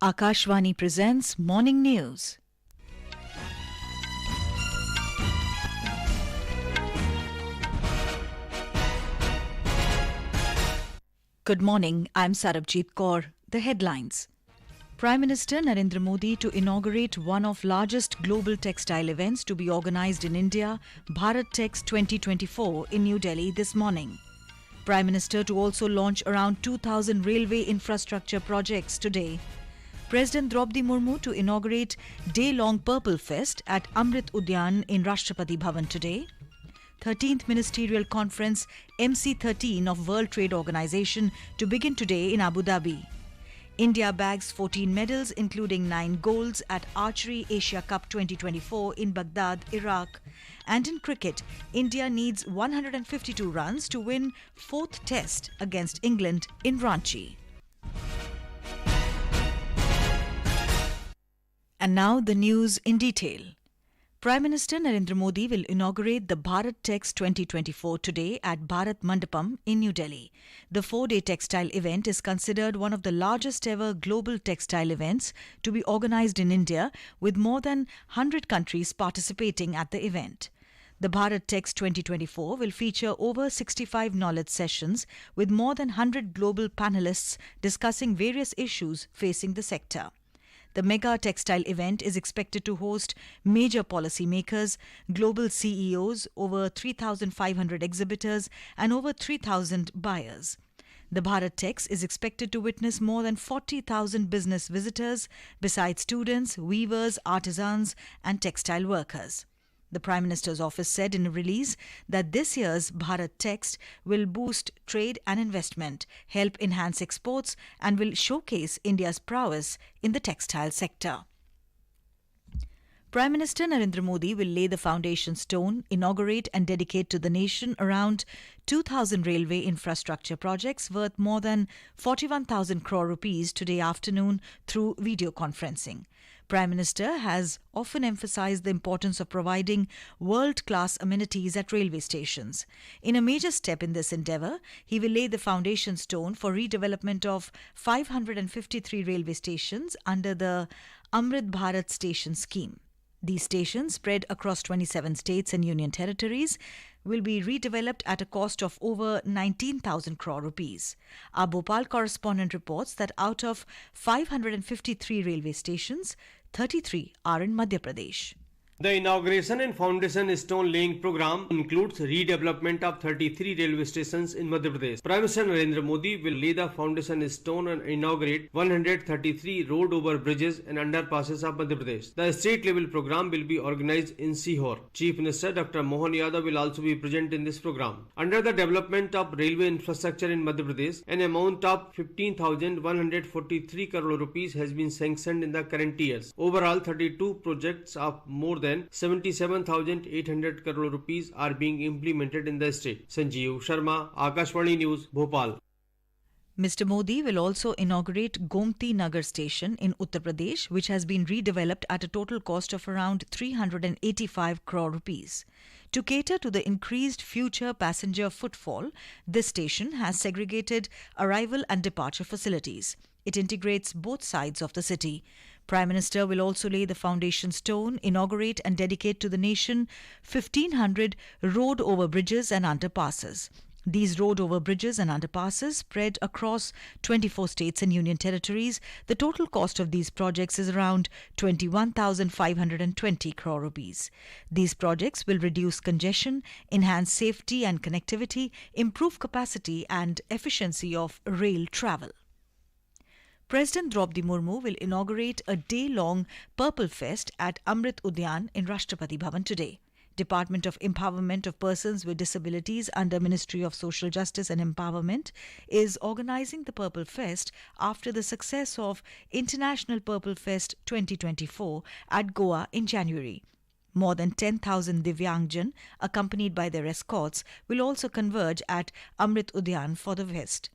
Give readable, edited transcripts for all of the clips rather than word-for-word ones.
Akashvani presents Morning News. Good morning, I'm Sarabjit Kaur. The headlines. Prime Minister Narendra Modi to inaugurate one of largest global textile events to be organised in India, Bharat Tex 2024 in New Delhi this morning. Prime Minister to also launch around 2,000 railway infrastructure projects today. President Droupadi Murmu to inaugurate day-long Purple Fest at Amrit Udyaan in Rashtrapati Bhawan today. 13th Ministerial Conference MC13 of World Trade Organization to begin today in Abu Dhabi. India bags 14 medals including 9 golds at Archery Asia Cup 2024 in Baghdad, Iraq. And in cricket, India needs 152 runs to win 4th Test against England in Ranchi. And now the news in detail. Prime Minister Narendra Modi will inaugurate the Bharat Tex 2024 today at Bharat Mandapam in New Delhi. The 4-day textile event is considered one of the largest ever global textile events to be organized in India, with more than 100 countries participating at the event. The Bharat Tex 2024 will feature over 65 knowledge sessions with more than 100 global panelists discussing various issues facing the sector. The mega textile event is expected to host major policymakers, global CEOs, over 3,500 exhibitors and over 3,000 buyers. The Bharat Tex is expected to witness more than 40,000 business visitors, besides students, weavers, artisans and textile workers. The Prime Minister's office said in a release that this year's Bharat Tex will boost trade and investment, help enhance exports, and will showcase India's prowess in the textile sector. Prime Minister Narendra Modi will lay the foundation stone, inaugurate and dedicate to the nation around 2,000 railway infrastructure projects worth more than 41,000 crore rupees today afternoon through video conferencing. Prime Minister has often emphasized the importance of providing world-class amenities at railway stations. In a major step in this endeavour, he will lay the foundation stone for redevelopment of 553 railway stations under the Amrit Bharat Station scheme. These stations, spread across 27 states and union territories, will be redeveloped at a cost of over 19,000 crore rupees. Our Bhopal correspondent reports that out of 553 railway stations, 33 are in Madhya Pradesh. The inauguration and foundation stone laying program includes redevelopment of 33 railway stations in Madhya Pradesh. Prime Minister Narendra Modi will lay the foundation stone and inaugurate 133 road over bridges and underpasses of Madhya Pradesh. The state level program will be organized in Sihor. Chief Minister Dr. Mohan Yadav will also be present in this program. Under the development of railway infrastructure in Madhya Pradesh, an amount of 15,143 crore rupees has been sanctioned in the current years. Overall, 32 projects of more than 77,800 crore rupees are being implemented in the state. Sanjeev Sharma, Akashvani News, Bhopal. Mr. Modi will also inaugurate Gomti Nagar Station in Uttar Pradesh, which has been redeveloped at a total cost of around 385 crore rupees. To cater to the increased future passenger footfall, this station has segregated arrival and departure facilities. It integrates both sides of the city. Prime Minister will also lay the foundation stone, inaugurate and dedicate to the nation 1,500 road over bridges and underpasses. These road over bridges and underpasses spread across 24 states and union territories. The total cost of these projects is around 21,520 crore rupees. These projects will reduce congestion, enhance safety and connectivity, improve capacity and efficiency of rail travel. President Droupadi Murmu will inaugurate a day-long Purple Fest at Amrit Udyaan in Rashtrapati Bhawan today. Department of Empowerment of Persons with Disabilities under Ministry of Social Justice and Empowerment is organising the Purple Fest after the success of International Purple Fest 2024 at Goa in January. More than 10,000 Divyangjan, accompanied by their escorts, will also converge at Amrit Udyaan for the fest.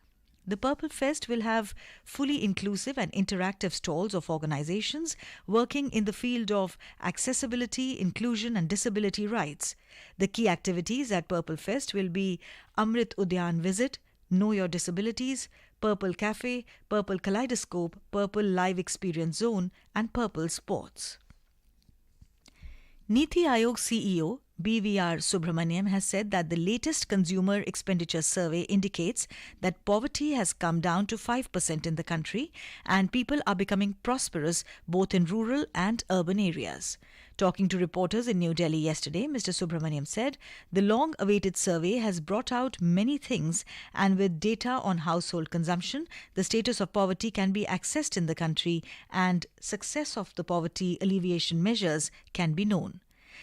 The Purple Fest will have fully inclusive and interactive stalls of organizations working in the field of accessibility, inclusion and disability rights. The key activities at Purple Fest will be Amrit Udyaan visit, Know Your Disabilities, Purple Cafe, Purple Kaleidoscope, Purple Live Experience Zone, and Purple Sports. Niti Aayog CEO BVR Subramaniam has said that the latest consumer expenditure survey indicates that poverty has come down to 5% in the country and people are becoming prosperous both in rural and urban areas. Talking to reporters in New Delhi yesterday, Mr. Subramaniam said the long-awaited survey has brought out many things, and with data on household consumption, the status of poverty can be accessed in the country and success of the poverty alleviation measures can be known.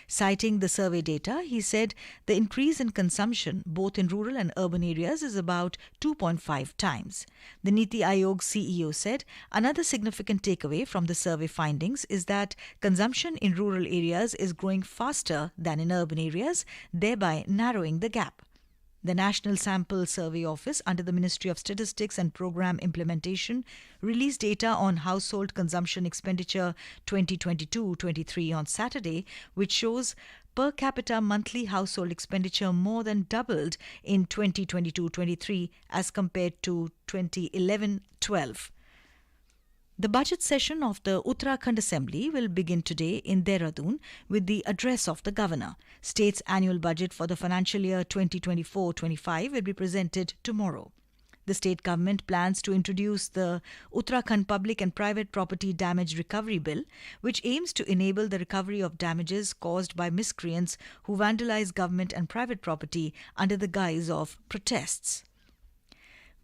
Citing the survey data, he said the increase in consumption both in rural and urban areas is about 2.5 times. The Niti Aayog CEO said another significant takeaway from the survey findings is that consumption in rural areas is growing faster than in urban areas, thereby narrowing the gap. The National Sample Survey Office under the Ministry of Statistics and Program Implementation released data on household consumption expenditure 2022-23 on Saturday, which shows per capita monthly household expenditure more than doubled in 2022-23 as compared to 2011-12. The budget session of the Uttarakhand Assembly will begin today in Dehradun with the address of the Governor. State's annual budget for the financial year 2024-25 will be presented tomorrow. The state government plans to introduce the Uttarakhand Public and Private Property Damage Recovery Bill, which aims to enable the recovery of damages caused by miscreants who vandalize government and private property under the guise of protests.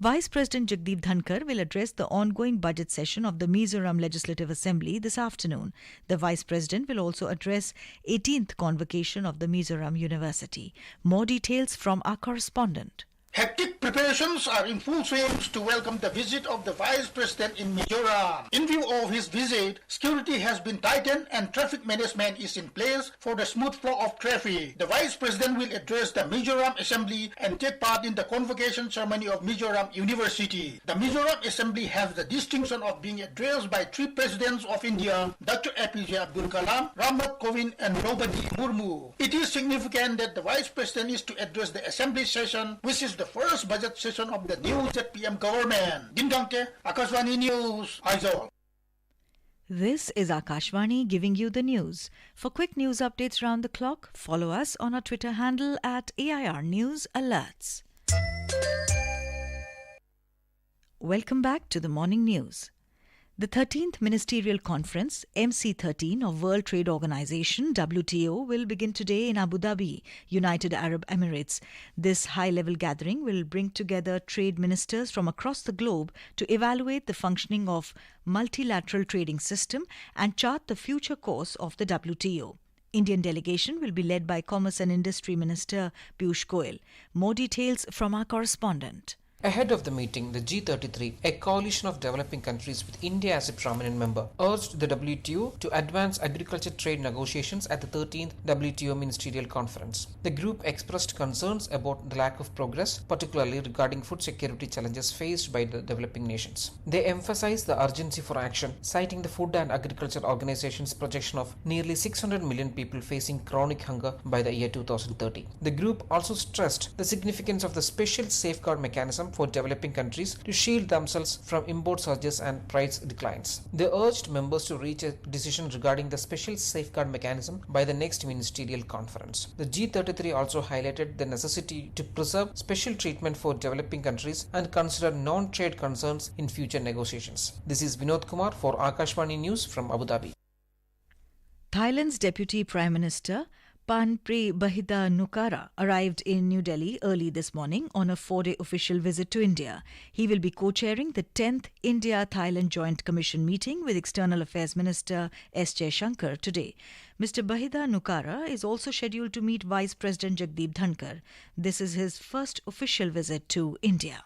Vice President Jagdeep Dhankar will address the ongoing budget session of the Mizoram Legislative Assembly this afternoon. The Vice President will also address 18th convocation of the Mizoram University. More details from our correspondent. Hectic preparations are in full swing to welcome the visit of the Vice President in Mizoram. In view of his visit, security has been tightened and traffic management is in place for the smooth flow of traffic. The Vice President will address the Mizoram Assembly and take part in the convocation ceremony of Mizoram University. The Mizoram Assembly has the distinction of being addressed by three Presidents of India, Dr. APJ Abdul Kalam, Ramnath Kovind and Droupadi Murmu. It is significant that the Vice President is to address the Assembly session, which is the first budget session of the new ZPM government. Dindangke, Akashvani News, Aizawl. This is Akashvani giving you the news. For quick news updates round the clock, follow us on our Twitter handle at AIR News Alerts. Welcome back to the morning news. The 13th Ministerial Conference, MC13 of World Trade Organization, WTO, will begin today in Abu Dhabi, United Arab Emirates. This high-level gathering will bring together trade ministers from across the globe to evaluate the functioning of multilateral trading system and chart the future course of the WTO. Indian delegation will be led by Commerce and Industry Minister Piyush Goyal. More details from our correspondent. Ahead of the meeting, the G33, a coalition of developing countries with India as a prominent member, urged the WTO to advance agriculture trade negotiations at the 13th WTO Ministerial Conference. The group expressed concerns about the lack of progress, particularly regarding food security challenges faced by the developing nations. They emphasized the urgency for action, citing the Food and Agriculture Organization's projection of nearly 600 million people facing chronic hunger by the year 2030. The group also stressed the significance of the special safeguard mechanism for developing countries to shield themselves from import surges and price declines. They urged members to reach a decision regarding the special safeguard mechanism by the next ministerial conference. The G33 also highlighted the necessity to preserve special treatment for developing countries and consider non-trade concerns in future negotiations. This is Vinod Kumar for Akashvani News from Abu Dhabi. Thailand's Deputy Prime Minister Panpri Bahidanukara arrived in New Delhi early this morning on a 4-day official visit to India. He will be co-chairing the 10th India-Thailand Joint Commission meeting with External Affairs Minister S. Jaishankar today. Mr. Bahidanukara is also scheduled to meet Vice President Jagdeep Dhankar. This is his first official visit to India.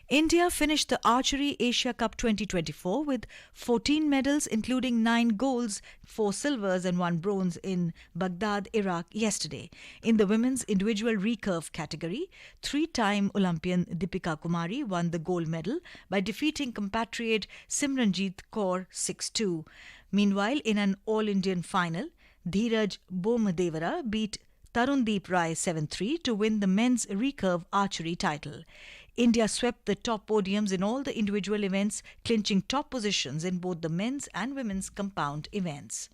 India finished the Archery Asia Cup 2024 with 14 medals, including 9 golds, 4 silvers and 1 bronze in Baghdad, Iraq yesterday. In the women's individual recurve category, 3-time Olympian Deepika Kumari won the gold medal by defeating compatriot Simranjeet Kaur 6-2. Meanwhile, in an all-Indian final, Dheeraj Bommadevara beat Tarundeep Rai 7-3 to win the men's recurve archery title. India swept the top podiums in all the individual events, clinching top positions in both the men's and women's compound events.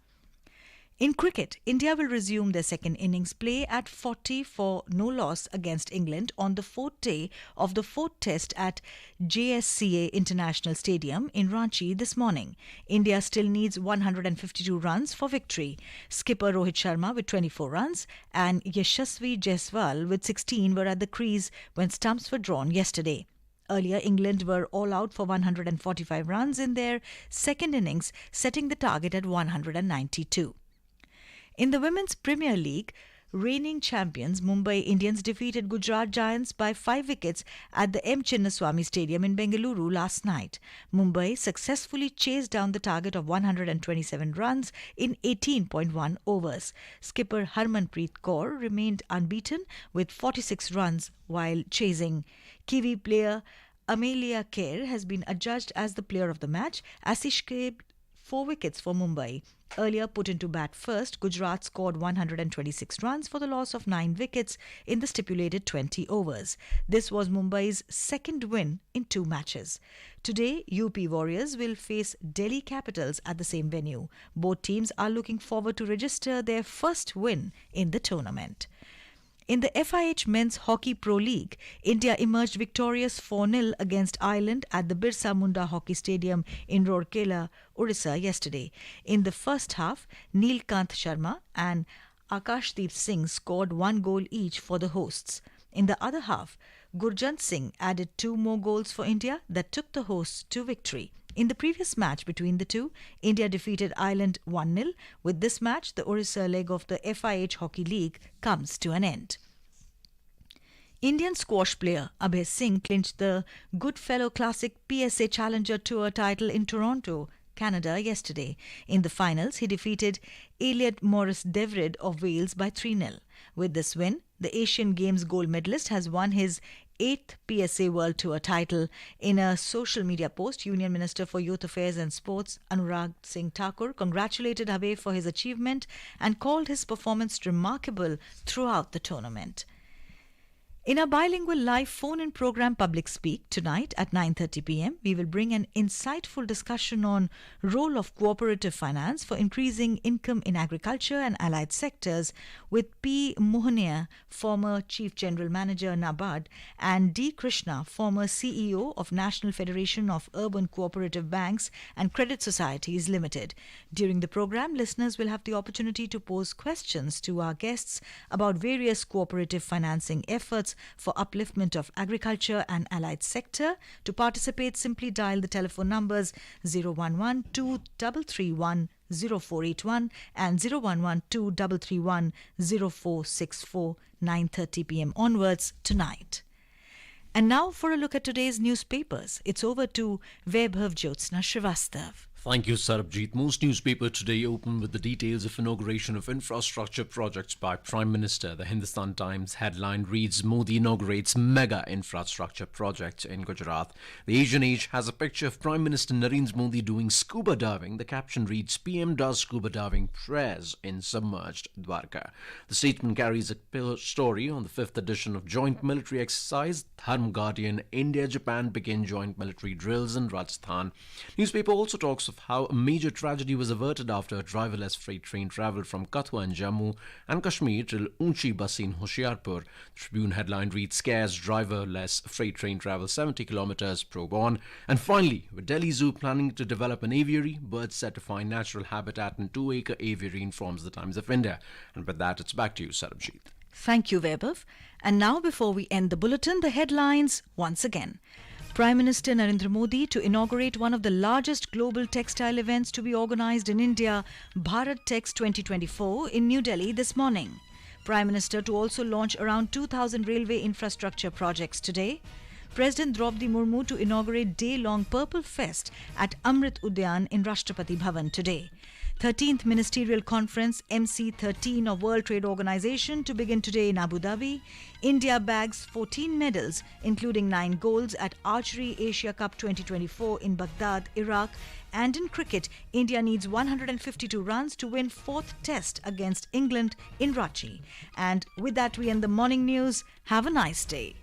In cricket, India will resume their second innings play at 40 for no loss against England on the fourth day of the fourth test at JSCA International Stadium in Ranchi this morning. India still needs 152 runs for victory. Skipper Rohit Sharma with 24 runs and Yashasvi Jaiswal with 16 were at the crease when stumps were drawn yesterday. Earlier, England were all out for 145 runs in their second innings, setting the target at 192. In the Women's Premier League, reigning champions Mumbai Indians defeated Gujarat Giants by 5 wickets at the M. Chinnaswamy Stadium in Bengaluru last night. Mumbai successfully chased down the target of 127 runs in 18.1 overs. Skipper Harmanpreet Kaur remained unbeaten with 46 runs while chasing. Kiwi player Amelia Kerr has been adjudged as the player of the match as she scraped 4 wickets for Mumbai. Earlier put into bat first, Gujarat scored 126 runs for the loss of 9 wickets in the stipulated 20 overs. This was Mumbai's second win in 2 matches. Today, UP Warriors will face Delhi Capitals at the same venue. Both teams are looking forward to register their first win in the tournament. In the FIH Men's Hockey Pro League, India emerged victorious 4-0 against Ireland at the Birsa Munda Hockey Stadium in Rourkela, Orissa yesterday. In the first half, Neelkant Sharma and Akashdeep Singh scored 1 goal each for the hosts. In the other half, Gurjant Singh added 2 more goals for India that took the hosts to victory. In the previous match between the two, India defeated Ireland 1-0. With this match, the Orissa leg of the FIH Hockey League comes to an end. Indian squash player Abhay Singh clinched the Goodfellow Classic PSA Challenger Tour title in Toronto, Canada yesterday. In the finals, he defeated Elliot Morris Devrid of Wales by 3-0. With this win, the Asian Games gold medalist has won his 8th PSA World Tour title. In a social media post, Union Minister for Youth Affairs and Sports Anurag Singh Thakur congratulated Abhay for his achievement and called his performance remarkable throughout the tournament. In our bilingual live phone-in program Public Speak tonight at 9:30 p.m, we will bring an insightful discussion on role of cooperative finance for increasing income in agriculture and allied sectors with P. Mohania, former Chief General Manager NABARD, and D. Krishna, former CEO of National Federation of Urban Cooperative Banks and Credit Societies Limited. During the program, listeners will have the opportunity to pose questions to our guests about various cooperative financing efforts for upliftment of agriculture and allied sector. To participate, simply dial the telephone numbers 011-2331-0481 and 011-2331-0464, 9:30 p.m. onwards tonight. And now for a look at today's newspapers. It's over to Vaibhav Jyotsna Srivastav. Thank you, Sarabjit. Most newspapers today open with the details of inauguration of infrastructure projects by Prime Minister. The Hindustan Times headline reads, Modi inaugurates mega infrastructure project in Gujarat. The Asian Age has a picture of Prime Minister Narendra Modi doing scuba diving. The caption reads, PM does scuba diving prayers in submerged Dwarka. The statement carries a story on the 5th edition of joint military exercise Dharm Guardian. India-Japan begin joint military drills in Rajasthan. Newspaper also talks of how a major tragedy was averted after a driverless freight train travelled from Kathua in Jammu and Kashmir till Unchi Basi in Hoshiarpur. The Tribune headline reads, scares driverless freight train travels 70 kilometres, probe on. And finally, with Delhi Zoo planning to develop an aviary, birds set to find natural habitat in 2-acre aviary, informs the Times of India. And with that, it's back to you, Sarabjit. Thank you, Vaibhav. And now, before we end the bulletin, the headlines once again. Prime Minister Narendra Modi to inaugurate one of the largest global textile events to be organised in India, Bharat Tex 2024, in New Delhi this morning. Prime Minister to also launch around 2,000 railway infrastructure projects today. President Droupadi Murmu to inaugurate day-long Purple Fest at Amrit Udyaan in Rashtrapati Bhawan today. 13th Ministerial Conference MC13 of World Trade Organization to begin today in Abu Dhabi. India bags 14 medals, including 9 golds at Archery Asia Cup 2024 in Baghdad, Iraq. And in cricket, India needs 152 runs to win 4th test against England in Ranchi. And with that, we end the morning news. Have a nice day.